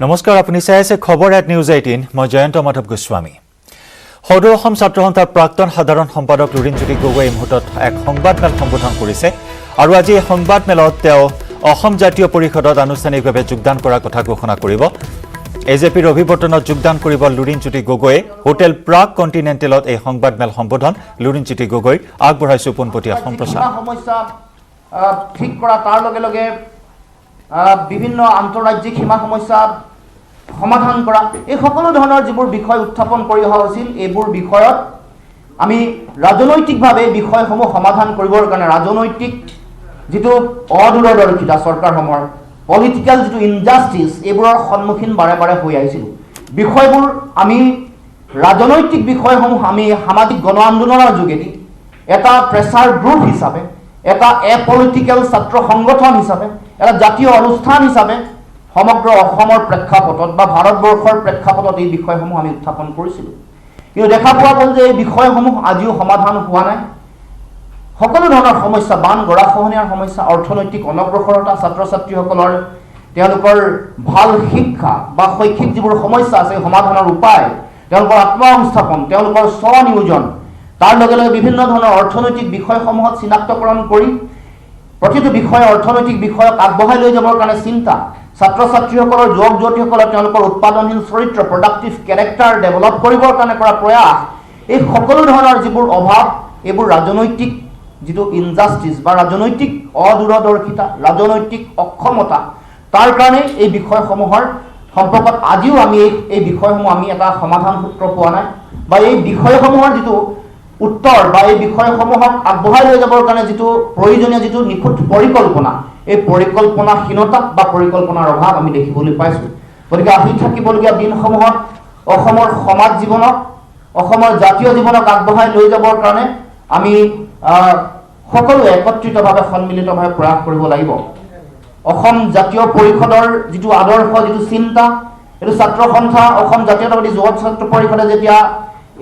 নমস্কাৰ, আপুনি চাই আছে খবৰ এট নিউজ 18। মই জয়ন্ত মাধৱ গোস্বামী। সদৌ অসম ছাত্ৰ সন্থাৰ প্ৰাক্তন সাধাৰণ সম্পাদক লুৰিণজ্যোতি গগৈয়ে এই মুহূৰ্তত এক সংবাদমেল সম্বোধন কৰিছে আৰু আজি এই সংবাদমেলত তেওঁ অসম জাতীয় পৰিষদত আনুষ্ঠানিকভাৱে যোগদান কৰাৰ কথা ঘোষণা কৰিব। এজেপিৰ অভিৱৰ্তনত যোগদান কৰিব লুৰিণজ্যোতি গগৈয়ে। হোটেল প্ৰাগ কণ্টিনেণ্টেলত এই সংবাদমেল সম্বোধন লুৰিণজ্যোতি গগৈৰ আগবঢ়াইছে পোনপটীয়া সম্প্ৰচাৰ। সমস্যা ঠিক কৰা তাৰ লগে লগে বিভিন্ন আন্তঃৰাজ্যিক সীমা সমস্যা সমাধান কৰা এই সকলো ধৰণৰ যিবোৰ বিষয় উত্থাপন কৰি অহা হৈছিল, এইবোৰ বিষয়ত আমি ৰাজনৈতিকভাৱে বিষয়সমূহ সমাধান কৰিবৰ কাৰণে ৰাজনৈতিক যিটো অদূৰদৰ্শিতা চৰকাৰসমূহৰ পলিটিকেল যিটো ইনজাষ্টিচ এইবোৰৰ সন্মুখীন বাৰে বাৰে হৈ আহিছিলোঁ। বিষয়বোৰ আমি ৰাজনৈতিক বিষয়সমূহ আমি সামাজিক গণ আন্দোলনৰ যোগেদি এটা প্ৰেছাৰ গ্ৰুপ হিচাপে, এটা এপলিটিকেল ছাত্ৰ সংগঠন হিচাপে, এটা জাতীয় অনুষ্ঠান হিচাপে সমগ্ৰ অসমৰ প্ৰেক্ষাপটত বা ভাৰতবৰ্ষৰ প্ৰেক্ষাপটত এই বিষয়সমূহ আমি উত্থাপন কৰিছিলোঁ। কিন্তু দেখা পোৱা গ'ল যে এই বিষয়সমূহ আজিও সমাধান হোৱা নাই। সকলো ধৰণৰ সমস্যা, বান গৰাখহনীয়াৰ সমস্যা, অৰ্থনৈতিক অনগ্ৰসৰতা, ছাত্ৰ ছাত্ৰীসকলৰ তেওঁলোকৰ ভাল শিক্ষা বা শৈক্ষিক যিবোৰ সমস্যা আছে সমাধানৰ উপায়, তেওঁলোকৰ আত্মসংস্থাপন, তেওঁলোকৰ স্বনিয়োজন, তাৰ লগে লগে বিভিন্ন ধৰণৰ অৰ্থনৈতিক বিষয়সমূহত চিনাক্তকৰণ কৰি প্ৰতিটো বিষয় অৰ্থনৈতিক বিষয়ক আগবঢ়াই লৈ যাবৰ কাৰণে চিন্তা, ছাত্ৰ ছাত্ৰীসকলৰ যুৱক যুৱতীসকলৰ তেওঁলোকৰ উৎপাদনশীল চৰিত্ৰ প্ৰডাক্টিভ কেৰেক্টাৰ ডেভেলপ কৰিবৰ কাৰণে কৰা প্ৰয়াস, এই সকলো ধৰণৰ যিবোৰ অভাৱ, এইবোৰ ৰাজনৈতিক যিটো ইনজাষ্টিচ বা ৰাজনৈতিক অদূৰদৰ্শিতা, ৰাজনৈতিক অক্ষমতা, তাৰ কাৰণে এই বিষয়সমূহৰ সম্পৰ্কত আজিও আমি এই বিষয়সমূহ আমি এটা সমাধান সূত্ৰ পোৱা নাই বা এই বিষয়সমূহৰ যিটো উত্তৰ বা এই বিষয়সমূহক আগবঢ়াই লৈ যাবৰ কাৰণে যিটো প্ৰয়োজনীয় যিটো নিখুঁত পৰিকল্পনা, এই পৰিকল্পনাহীনতা বা পৰিকল্পনাৰ অভাৱ আমি দেখিবলৈ পাইছোঁ। গতিকে আহি থাকিবলগীয়া দিনসমূহত অসমৰ সমাজ জীৱনক, অসমৰ জাতীয় জীৱনক আগবঢ়াই লৈ যাবৰ কাৰণে আমি সকলোৱে একত্ৰিতভাৱে সন্মিলিতভাৱে প্ৰয়াস কৰিব লাগিব। অসম জাতীয় পৰিষদৰ যিটো আদৰ্শ, যিটো চিন্তা, এইটো ছাত্ৰ সন্থা অসম জাতীয়তাবাদী যুৱ ছাত্ৰ পৰিষদে যেতিয়া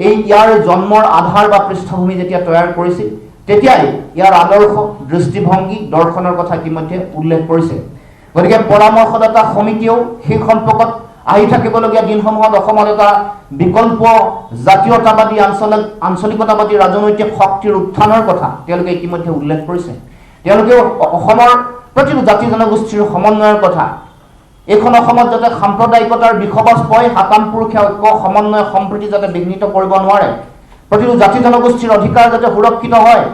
ইয়াৰ জন্মৰ আধাৰ বা পৃষ্ঠভূমি যেতিয়া তৈয়াৰ কৰিছিল, তেতিয়াই ইয়াৰ আদৰ্শ, দৃষ্টিভংগী, দৰ্শনৰ কথা ইতিমধ্যে উল্লেখ কৰিছে। গতিকে পৰামৰ্শদাতা সমিতিয়েও সেই সম্পৰ্কত আহি থাকিবলগীয়া দিনসমূহত অসমত এটা বিকল্প জাতীয়তাবাদী আঞ্চলিকতাবাদী ৰাজনৈতিক শক্তিৰ উত্থানৰ কথা তেওঁলোকে ইতিমধ্যে উল্লেখ কৰিছে। তেওঁলোকেও অসমৰ প্ৰতিটো জাতি জনগোষ্ঠীৰ সমন্বয়ৰ কথা, এইখন অসমত যাতে সাম্প্ৰদায়িকতাৰ বিষবাস পয়, সাতাম পুৰুষীয়া ঐক্য সমন্বয় সম্প্ৰীতি যাতে বিঘ্নিত কৰিব নোৱাৰে, প্ৰতিটো জাতি জনগোষ্ঠীৰ অধিকাৰ যাতে সুৰক্ষিত হয়।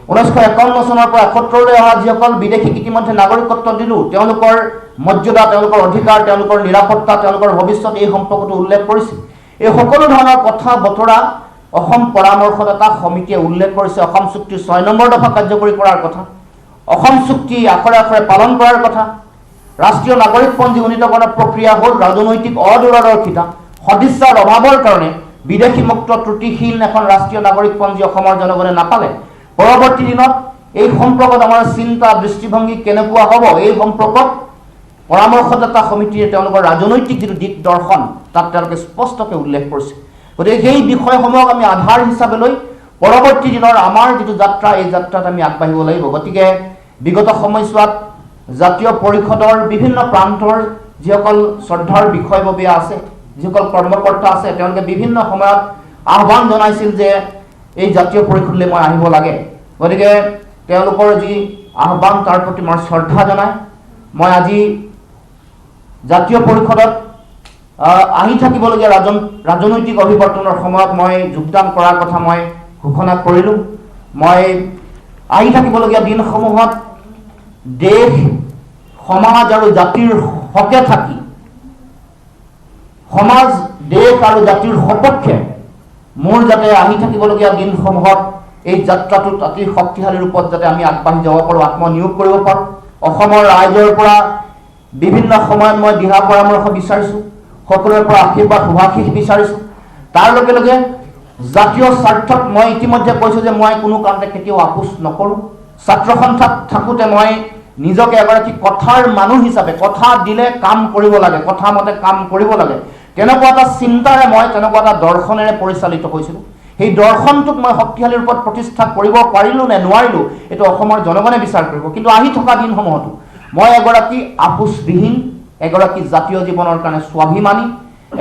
1951 চনৰ পৰা 71লৈ অহা যিসকল বিদেশীক ইতিমধ্যে নাগৰিকত্ব দিলোঁ, তেওঁলোকৰ মৰ্যাদা, তেওঁলোকৰ অধিকাৰ, তেওঁলোকৰ নিৰাপত্তা, তেওঁলোকৰ ভৱিষ্যত এই সম্পৰ্কটো উল্লেখ কৰিছে। এই সকলো ধৰণৰ কথা বতৰা অসম পৰামৰ্শদাতা সমিতিয়ে উল্লেখ কৰিছে। অসম চুক্তিৰ 6 নম্বৰ দফা কাৰ্যকৰী কৰাৰ কথা, অসম চুক্তি আখৰে আখৰে পালন কৰাৰ কথা, ৰাষ্ট্ৰীয় নাগৰিকপঞ্জী উন্নীতকৰণৰ প্ৰক্ৰিয়া হ'ল ৰাজনৈতিক অদূৰদৰ্শিতা, সদিচ্ছাৰ অভাৱৰ কাৰণে বিদেশীমুক্ত ত্ৰুটিহীন এখন ৰাষ্ট্ৰীয় নাগৰিকপঞ্জী অসমৰ জনগণে নাপালে। পৰৱৰ্তী দিনত এই সম্পৰ্কত আমাৰ চিন্তা দৃষ্টিভংগী কেনেকুৱা হ'ব, এই সম্পৰ্কত পৰামৰ্শদাতা সমিতিয়ে তেওঁলোকৰ ৰাজনৈতিক যিটো দিক দৰ্শন তাত তেওঁলোকে স্পষ্টকৈ উল্লেখ কৰিছে। গতিকে সেই বিষয়সমূহক আমি আধাৰ হিচাপে লৈ পৰৱৰ্তী দিনৰ আমাৰ যিটো যাত্ৰা, এই যাত্ৰাত আমি আগবাঢ়িব লাগিব। গতিকে বিগত সময়ছোৱাত জাতীয় পৰিষদৰ বিভিন্ন প্ৰান্তৰ যিসকল শ্ৰদ্ধাৰ বিষয়ববীয়া আছে, যিসকল কৰ্মকৰ্তা আছে, তেওঁলোকে বিভিন্ন সময়ত আহ্বান জনাইছিল যে এই জাতীয় পৰিষদলৈ মই আহিব লাগে। গতিকে তেওঁলোকৰ যি আহ্বান তাৰ প্ৰতি মই শ্ৰদ্ধা জনাই মই আজি জাতীয় পৰিষদত আহি থাকিবলগীয়া ৰাজনৈতিক অভিৱৰ্তনৰ সময়ত মই যোগদান কৰাৰ কথা মই ঘোষণা কৰিলোঁ। মই আহি থাকিবলগীয়া দিনসমূহত দেশ, সমাজ আৰু জাতিৰ হকে থাকি সমাজ, দেশ আৰু জাতিৰ সপক্ষে মোৰ যাতে আহি থাকিবলগীয়া দিনসমূহত এই যাত্ৰাটোত অতি শক্তিশালী ৰূপত যাতে আমি আগবাঢ়ি যাব পাৰোঁ, আত্মনিয়োগ কৰিব পাৰোঁ। অসমৰ ৰাইজৰ পৰা বিভিন্ন সময়ত মই দিহা পৰামৰ্শ বিচাৰিছোঁ, সকলোৰে পৰা আশীৰ্বাদ শুভাশীষ বিচাৰিছোঁ। তাৰ লগে লগে জাতীয় স্বাৰ্থত মই ইতিমধ্যে কৈছোঁ যে মই কোনো কাৰণতে কেতিয়াও আপোচ নকৰোঁ। ছাত্ৰ সন্থাত থাকোঁতে মই নিজকে এগৰাকী কথাৰ মানুহ হিচাপে, কথা দিলে কাম কৰিব লাগে, কথা মতে কাম কৰিব লাগে, তেনেকুৱা এটা চিন্তাৰে মই তেনেকুৱা এটা দৰ্শনেৰে পৰিচালিত হৈছিলোঁ। সেই দৰ্শনটোক মই শক্তিশালী ৰূপত প্ৰতিষ্ঠা কৰিব পাৰিলোঁ নে নোৱাৰিলোঁ, এইটো অসমৰ জনগণে বিচাৰ কৰিব। কিন্তু আহি থকা দিনসমূহতো মই এগৰাকী আপোচবিহীন এগৰাকী জাতীয় জীৱনৰ কাৰণে স্বাভিমানী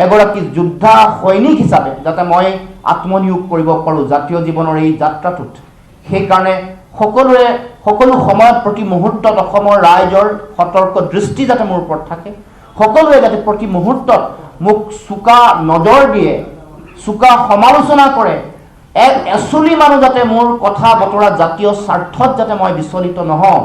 এগৰাকী যোদ্ধা সৈনিক হিচাপে যাতে মই আত্মনিয়োগ কৰিব পাৰোঁ জাতীয় জীৱনৰ এই যাত্ৰাটোত সেইকাৰণে সকলো সময়ত প্ৰতি মুহূৰ্তত অসমৰ ৰাইজৰ সতৰ্ক দৃষ্টি যাতে মোৰ ওপৰত থাকে সকলোৱে যাতে প্ৰতি মুহূৰ্তত মোক চোকা নজৰ দিয়ে চোকা সমালোচনা কৰে এক এচুলি মানুহ যাতে মোৰ কথা বতৰা জাতীয় স্বাৰ্থত যাতে মই বিচলিত নহওঁ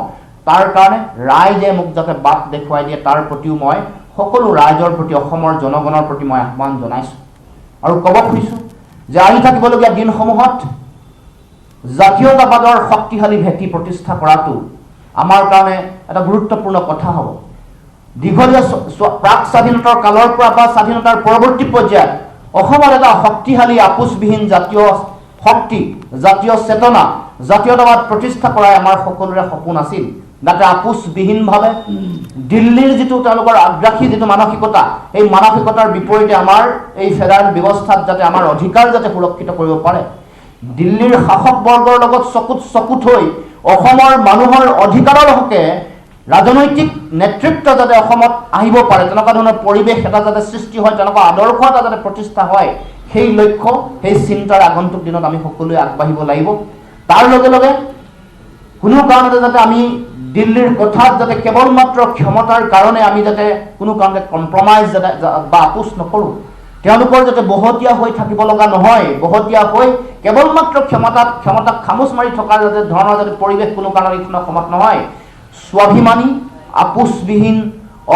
তাৰ কাৰণে ৰাইজে মোক যাতে বাট দেখুৱাই দিয়ে তাৰ প্ৰতিও মই সকলো ৰাইজৰ প্ৰতি অসমৰ জনগণৰ প্ৰতি মই আহ্বান জনাইছোঁ আৰু ক'ব খুজিছোঁ যে আহি থাকিবলগীয়া দিনসমূহত জাতীয়তাবাদৰ শক্তিশালী ভেটি প্ৰতিষ্ঠা কৰাটো আমাৰ কাৰণে এটা গুৰুত্বপূৰ্ণ কথা হ'ব দীঘলীয়া প্ৰাক স্বাধীনতাৰ কালৰ পৰা বা স্বাধীনতাৰ পৰৱৰ্তী পৰ্যায়ত অসমত এটা শক্তিশালী আপোচবিহীন জাতীয় শক্তি জাতীয় চেতনা জাতীয়তাবাদ প্ৰতিষ্ঠা কৰাই আমাৰ সকলোৰে সপোন আছিল যাতে আপোচবিহীনভাৱে দিল্লীৰ যিটো তেওঁলোকৰ আগ্ৰাসী যিটো মানসিকতা এই মানসিকতাৰ বিপৰীতে আমাৰ এই ফেডাৰেল ব্যৱস্থাত যাতে আমাৰ অধিকাৰ যাতে সুৰক্ষিত কৰিব পাৰে দিল্লীৰ শাসকবৰ্গৰ লগত চকুত চকু থৈ অসমৰ মানুহৰ অধিকাৰৰ হকে ৰাজনৈতিক নেতৃত্ব যাতে অসমত আহিব পাৰে তেনেকুৱা ধৰণৰ পৰিৱেশ এটা যাতে সৃষ্টি হয় তেনেকুৱা আদৰ্শ এটা যাতে প্ৰতিষ্ঠা হয় সেই লক্ষ্য সেই চিন্তাৰ আগন্তুক দিনত আমি সকলোৱে আগবাঢ়িব লাগিব তাৰ লগে লগে কোনো কাৰণতে যাতে আমি দিল্লীৰ কথাত যাতে কেৱল মাত্ৰ ক্ষমতাৰ কাৰণে আমি যাতে কোনো কাৰণতে কম্প্ৰমাইজ যাতে বা আপোচ নকৰোঁ তেওঁলোকৰ যাতে বহতীয়া হৈ থাকিব লগা নহয় বহতীয়া হৈ কেৱল মাত্ৰ ক্ষমতাক খামুচ মাৰি থকাৰ যাতে ধৰণৰ যাতে পৰিৱেশ কোনো কাৰণত এইখন অসমত নহয় স্বাভিমানী আপোচবিহীন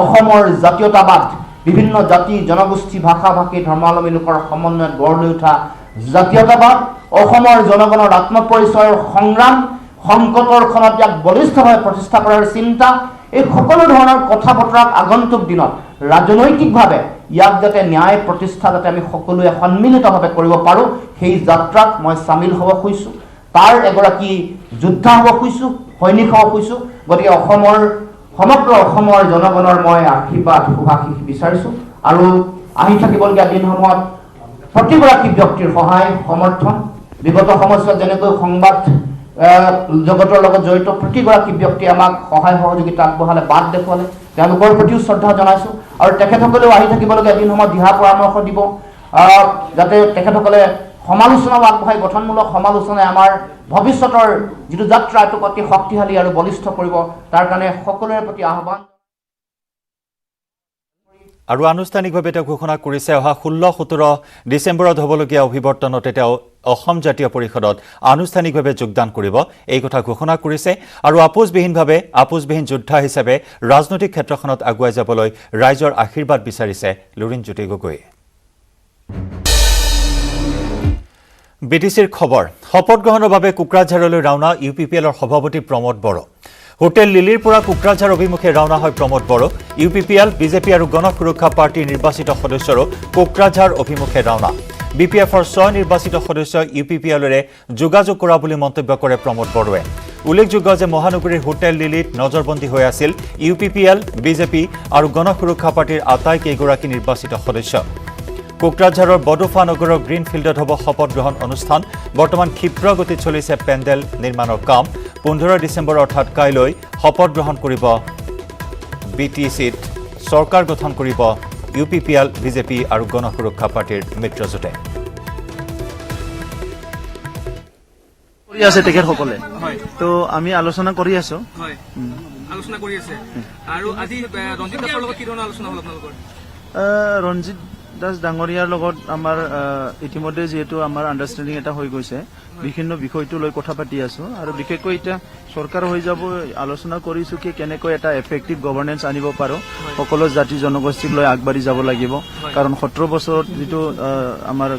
অসমৰ জাতীয়তাবাদ বিভিন্ন জাতি জনগোষ্ঠী ভাষা ভাষী ধৰ্মাৱলম্বী লোকৰ সমন্বয়ত গঢ় লৈ উঠা জাতীয়তাবাদ অসমৰ জনগণৰ আত্মপৰিচয়ৰ সংগ্ৰাম সংকটৰ ক্ষণত ইয়াক বলিষ্ঠভাৱে প্ৰতিষ্ঠা কৰাৰ চিন্তা এই সকলো ধৰণৰ কথা বতৰাক আগন্তুক দিনত ৰাজনৈতিকভাৱে ইয়াক যাতে ন্যায় প্ৰতিষ্ঠা যাতে আমি সকলোৱে সন্মিলিতভাৱে কৰিব পাৰোঁ সেই যাত্ৰাত মই চামিল হ'ব খুজিছোঁ তাৰ এগৰাকী যোদ্ধা হ'ব খুজিছোঁ সৈনিক হ'ব খুজিছোঁ গতিকে সমগ্ৰ অসমৰ জনগণৰ মই আশীৰ্বাদ শুভাশীষ বিচাৰিছোঁ আৰু আহি থাকিবলগীয়া দিনসমূহত প্ৰতিগৰাকী ব্যক্তিৰ সহায় সমৰ্থন বিগত সময়ছোৱাত যেনেকৈ সংবাদ জগতৰ লগত জড়িত প্ৰতিগৰাকী ব্যক্তিয়ে আমাক সহায় সহযোগিতা আগবঢ়ালে বাট দেখুৱালে তেওঁলোকৰ প্ৰতিও শ্ৰদ্ধা জনাইছোঁ আৰু তেখেতসকলেও আহি থাকিবলগীয়া দিনসমূহত দিহা পৰামৰ্শ দিব যাতে তেখেতসকলে সমালোচনাও আগবঢ়াই গঠনমূলক সমালোচনাই আমাৰ ভৱিষ্যতৰ যিটো যাত্ৰা এইটোক অতি শক্তিশালী আৰু বলিষ্ঠ কৰিব তাৰ কাৰণে সকলোৰে প্ৰতি আহ্বান আৰু আনুষ্ঠানিকভাৱে তেওঁ ঘোষণা কৰিছে অহা 16-17 ডিচেম্বৰত হ'বলগীয়া অভিৱৰ্তনতে তেওঁ অসম জাতীয় পৰিষদত আনুষ্ঠানিকভাৱে যোগদান কৰিব এই কথা ঘোষণা কৰিছে আৰু আপোচবিহীন যোদ্ধা হিচাপে ৰাজনৈতিক ক্ষেত্ৰখনত আগুৱাই যাবলৈ ৰাইজৰ আশীৰ্বাদ বিচাৰিছে লুৰিণজ্যোতি গগৈয়ে বিটিচিৰ খবৰ শপত গ্ৰহণৰ বাবে কোকৰাঝাৰলৈ ৰাওনা ইউপিপিএলৰ সভাপতি প্ৰমোদ বড়ো হোটেল লিলিৰ পৰা কোকৰাঝাৰ অভিমুখে ৰাওনা হয় প্ৰমোদ বড়ো ইউপিপিএল বিজেপি আৰু গণ সুৰক্ষা পাৰ্টিৰ নিৰ্বাচিত সদস্যৰো কোকৰাঝাৰ অভিমুখে ৰাওনা বিপিএফৰ 6 নিৰ্বাচিত সদস্যই ইউপিপিএলৰে যোগাযোগ কৰা বুলি মন্তব্য কৰে প্ৰমোদ বড়োৱে উল্লেখযোগ্য যে মহানগৰীৰ হোটেল লিলিত নজৰবন্দী হৈ আছিল ইউপিপিএল বিজেপি আৰু গণ সুৰক্ষা পাৰ্টিৰ আটাইকেইগৰাকী নিৰ্বাচিত সদস্য কোকৰাঝাৰৰ বডোফা নগৰৰ গ্ৰীণ ফিল্ডত হ'ব শপত গ্ৰহণ অনুষ্ঠান বৰ্তমান ক্ষিপ্ৰ গতিত চলিছে পেণ্ডেল নিৰ্মাণৰ কাম 15 ডিচেম্বৰ অৰ্থাৎ কাইলৈ শপত গ্ৰহণ কৰিব বিটিচিত চৰকাৰ গঠন কৰিব ইউপিপিএল বিজেপি আৰু গণ সুৰক্ষা পাৰ্টিৰ মিত্ৰজোঁটে কৰি আছে তেখেতসকলে তো আমি আলোচনা কৰি আছো আলোচনা কৰি আছে আৰু আজি ৰঞ্জিত দাসৰ লগত কি ধৰণৰ আলোচনা হ'ল আপোনালোকৰ ৰঞ্জিত দাস ডাঙৰীয়াৰ লগত আমাৰ ইতিমধ্যে যিহেতু আমাৰ আণ্ডাৰষ্টেণ্ডিং এটা হৈ গৈছে বিভিন্ন বিষয়টো লৈ কথা পাতি আছো আৰু বিশেষকৈ এতিয়া চৰকাৰ হৈ যাব আলোচনা কৰিছো কি কেনেকৈ এটা এফেক্টিভ গভৰ্নেন্স আনিব পাৰো সকলো জাতি জনগোষ্ঠীক লৈ আগবাঢ়ি যাব লাগিব কাৰণ 17 বছৰত যিটো আমাৰ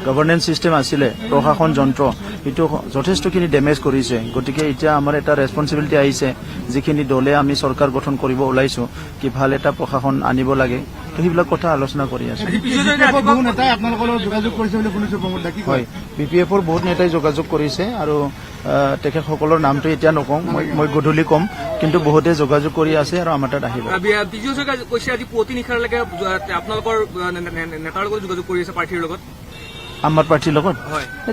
গভৰ্নেন্স সিস্টেম আছিলে প্ৰশাসন যন্ত্ৰ এটো যথেষ্টখিনি ডেমেজ কৰিছে গতিকে এতিয়া আমাৰ এটা ৰেসপন্সিবিলিটি আহিছে যিখিনি দলে আমি চৰকাৰ গঠন কৰিব ওলাইছো কি ভাল এটা প্ৰশাসন আনিব লাগে তো সেইবিলাক কথা আলোচনা কৰি আছো হয় বিপিএফৰ বহুত নেতাই যোগাযোগ কৰিছে আৰু তেখেতসকলৰ নামটো এতিয়া নকওঁ মই গধূলি কম কিন্তু বহুতে যোগাযোগ কৰি আছে আৰু আমাৰ তাত আহিব কৈছে আজি পুৱতি নিশালৈকে আপোনালোকৰ নেতাৰ লগত যোগাযোগ কৰি আছে পাৰ্টিৰ লগত আমাৰ পাৰ্টিৰ লগত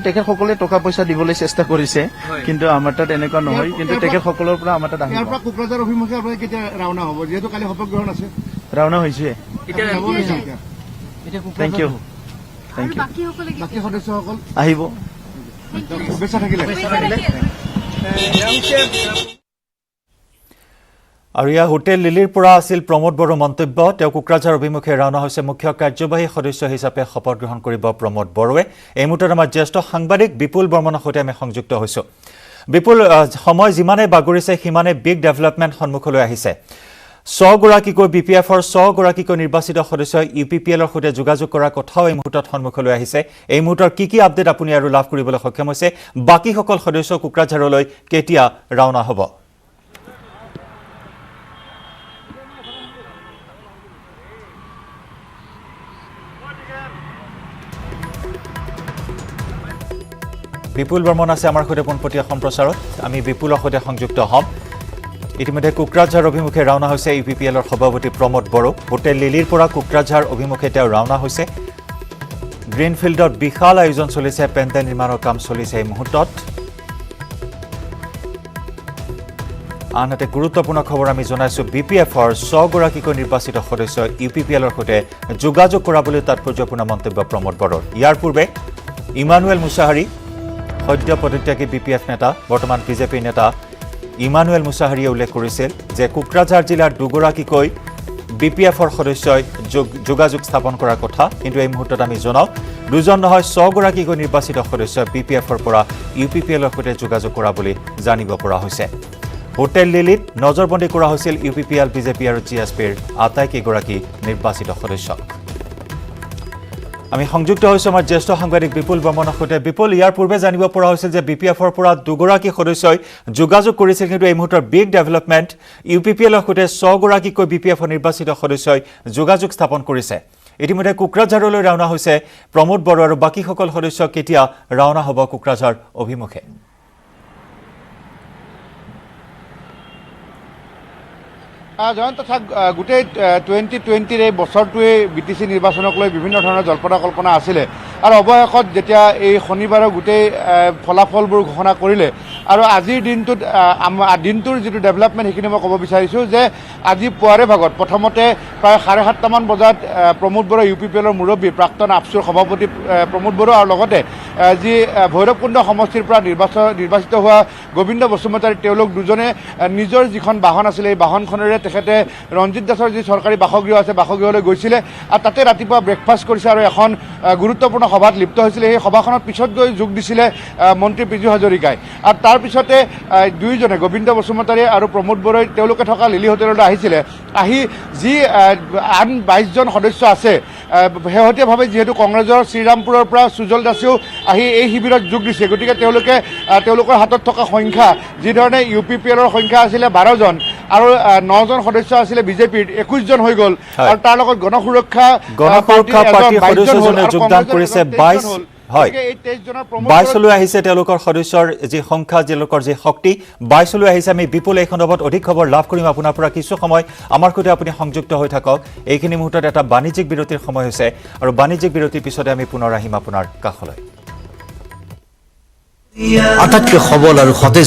তেখেতসকলে টকা পইচা দিবলৈ চেষ্টা কৰিছে কিন্তু আমাৰ তাত এনেকুৱা নহয় কিন্তু তেখেতসকলৰ পৰা আমাৰ তাত আহিব কোকৰাঝাৰ অভিমুখে আপোনাৰ কেতিয়া ৰাওনা হ'ব যিহেতু কালি শপত গ্ৰহণ আছে ৰাওনা হৈছে এতিয়া থেংক ইউ বাকী সদস্যসকল আহিব শুভেচ্ছা থাকিলে আৰু ইয়া হোটেল লিলিৰ পৰা আছিল প্ৰমোদ বড়োৰ মন্তব্য তেওঁ কোকৰাঝাৰ অভিমুখে ৰাওনা হৈছে মুখ্য কাৰ্যবাহী সদস্য হিচাপে শপত গ্ৰহণ কৰিব প্ৰমোদ বড়োৱে এই মুহূৰ্তত আমাৰ জ্যেষ্ঠ সাংবাদিক বিপুল বৰ্মনৰ সৈতে আমি সংযুক্ত হৈছোঁ বিপুল সময় যিমানে বাগৰিছে সিমানে বিগ ডেভেলপমেণ্ট সন্মুখলৈ আহিছে 100 গৰাকীকৈ বিপিএফৰ 100 গৰাকীকৈ নিৰ্বাচিত সদস্যই ইউপিপিএলৰ সৈতে যোগাযোগ কৰাৰ কথাও এই মুহূৰ্তত সন্মুখলৈ আহিছে এই মুহূৰ্তৰ কি আপডেট আপুনি আৰু লাভ কৰিবলৈ সক্ষম হৈছে বাকীসকল সদস্য কোকৰাঝাৰলৈ কেতিয়া ৰাওনা হ'ব বিপুল বৰ্মন আছে আমাৰ সৈতে পোনপটীয়া সম্প্ৰচাৰত আমি বিপুলৰ সৈতে সংযুক্ত হ'ম ইতিমধ্যে কোকৰাঝাৰ অভিমুখে ৰাওনা হৈছে ইউপিপিএলৰ সভাপতি প্ৰমোদ বড়ো হোটেল লিলিৰ পৰা কোকৰাঝাৰ অভিমুখে তেওঁ ৰাওনা হৈছে গ্ৰীণফিল্ডত বিশাল আয়োজন চলিছে পেণ্ডেল নিৰ্মাণৰ কাম চলিছে এই মুহূৰ্তত আনহাতে গুৰুত্বপূৰ্ণ খবৰ আমি জনাইছোঁ বিপিএফৰ 100 গৰাকীকৈ নিৰ্বাচিত সদস্য ইউপিপিএলৰ সৈতে যোগাযোগ কৰাবলৈ তাৎপৰ্যপূৰ্ণ মন্তব্য প্ৰমোদ বড়োৰ ইয়াৰ পূৰ্বে ইমানুৱেল মুছাহাৰী সদ্য পদত্যাগী বিপিএফ নেতা বৰ্তমান বিজেপি নেতা ইমানুৱেল মুছাহাৰীয়ে উল্লেখ কৰিছিল যে কোকৰাঝাৰ জিলাৰ দুগৰাকীকৈ বিপিএফৰ সদস্যই যোগাযোগ স্থাপন কৰাৰ কথা কিন্তু এই মুহূৰ্তত আমি জনাওঁ দুজন নহয় 100 গৰাকীকৈ নিৰ্বাচিত সদস্য বিপিএফৰ পৰা ইউপিপিএলৰ সৈতে যোগাযোগ কৰা বুলি জানিব পৰা হৈছে হোটেল লিলিত নজৰবন্দী কৰা হৈছিল ইউপিপিএল বিজেপি আৰু জিএছপিৰ আটাইকেইগৰাকী নিৰ্বাচিত সদস্যক আমি সংযুক্ত হৈছোঁ আমাৰ জ্যেষ্ঠ সাংবাদিক বিপুল বৰ্মনৰ সৈতে বিপুল ইয়াৰ পূৰ্বে জানিব পৰা হৈছিল যে বিপিএফৰ পৰা দুগৰাকী সদস্যই যোগাযোগ কৰিছিল কিন্তু এই মুহূৰ্তৰ বিগ ডেভেলপমেণ্ট ইউপিপিএলৰ সৈতে 100 গৰাকীকৈ বিপিএফৰ নিৰ্বাচিত সদস্যই যোগাযোগ স্থাপন কৰিছে ইতিমধ্যে কোকৰাঝাৰলৈ ৰাওনা হৈছে প্ৰমোদ বড়ো আৰু বাকীসকল সদস্য কেতিয়া ৰাওনা হ'ব কোকৰাঝাৰ অভিমুখে জয়ন্ত গোটেই 2020 এই বছৰটোৱে বিটিচি নিৰ্বাচনক লৈ বিভিন্ন ধৰণৰ জল্পনা কল্পনা আছিলে আৰু অৱশেষত যেতিয়া এই শনিবাৰৰ গোটেই ফলাফলবোৰ ঘোষণা কৰিলে আৰু আজিৰ দিনটোৰ যিটো ডেভেলপমেণ্ট সেইখিনি মই ক'ব বিচাৰিছোঁ যে আজি পুৱাৰে ভাগত প্ৰথমতে প্ৰায় 7:30 বজাত প্ৰমোদ বড়ো ইউপিপিএলৰ মুৰব্বী প্ৰাক্তন আপচুৰ সভাপতি প্ৰমোদ বড়ো আৰু লগতে যি ভৈৰৱকুণ্ড সমষ্টিৰ পৰা নিৰ্বাচিত হোৱা গোবিন্দ বসুমতাৰী তেওঁলোক দুজনে নিজৰ যিখন বাহন আছিলে এই বাহনখনেৰে তেখেতে ৰঞ্জিত দাসৰ যি চৰকাৰী বাসগৃহ আছে বাসগৃহলৈ গৈছিলে আৰু তাতে ৰাতিপুৱা ব্ৰেকফাষ্ট কৰিছে আৰু এখন গুৰুত্বপূৰ্ণ সভাত লিপ্ত হৈছিলে সেই সভাখনত পিছত গৈ যোগ দিছিলে মন্ত্ৰী পীযুষ হাজৰিকাই আৰু তাৰপিছতে দুয়োজনে গোবিন্দ বসুমতাৰী আৰু প্ৰমোদ বড়োই তেওঁলোকে থকা লিলি হোটেললৈ আহিছিলে আহি যি আন 22জন সদস্য আছে শেহতীয়াভাৱে যিহেতু কংগ্ৰেছৰ শ্ৰীৰামপুৰৰ পৰা সুজল দাসেও আহি এই শিবিৰত যোগ দিছে গতিকে তেওঁলোকৰ হাতত থকা সংখ্যা যিধৰণে ইউপিপিএলৰ সংখ্যা আছিলে 12জন আৰু 9জন সদস্য আছিলে বিজেপিৰ 21জন হৈ গ'ল আৰু তাৰ লগত গণসুৰক্ষা পাৰ্টিৰ সদস্যজনে যোগদান কৰিছে 22 হয় 22লৈ আহিছে তেওঁলোকৰ সদস্যৰ যি সংখ্যা তেওঁলোকৰ যি শক্তি 22লৈ আহিছে আমি বিপুল এই সন্দৰ্ভত অধিক খবৰ লাভ কৰিম আপোনাৰ পৰা কিছু সময় আমাৰ সৈতে আপুনি সংযুক্ত হৈ থাকক এইখিনি মুহূৰ্তত এটা বাণিজ্যিক বিৰতিৰ সময় হৈছে আৰু বাণিজ্যিক বিৰতিৰ পিছতে আমি পুনৰ আহিম আপোনাৰ কাষলৈ আটাইতকৈ সবল আৰু সতেজ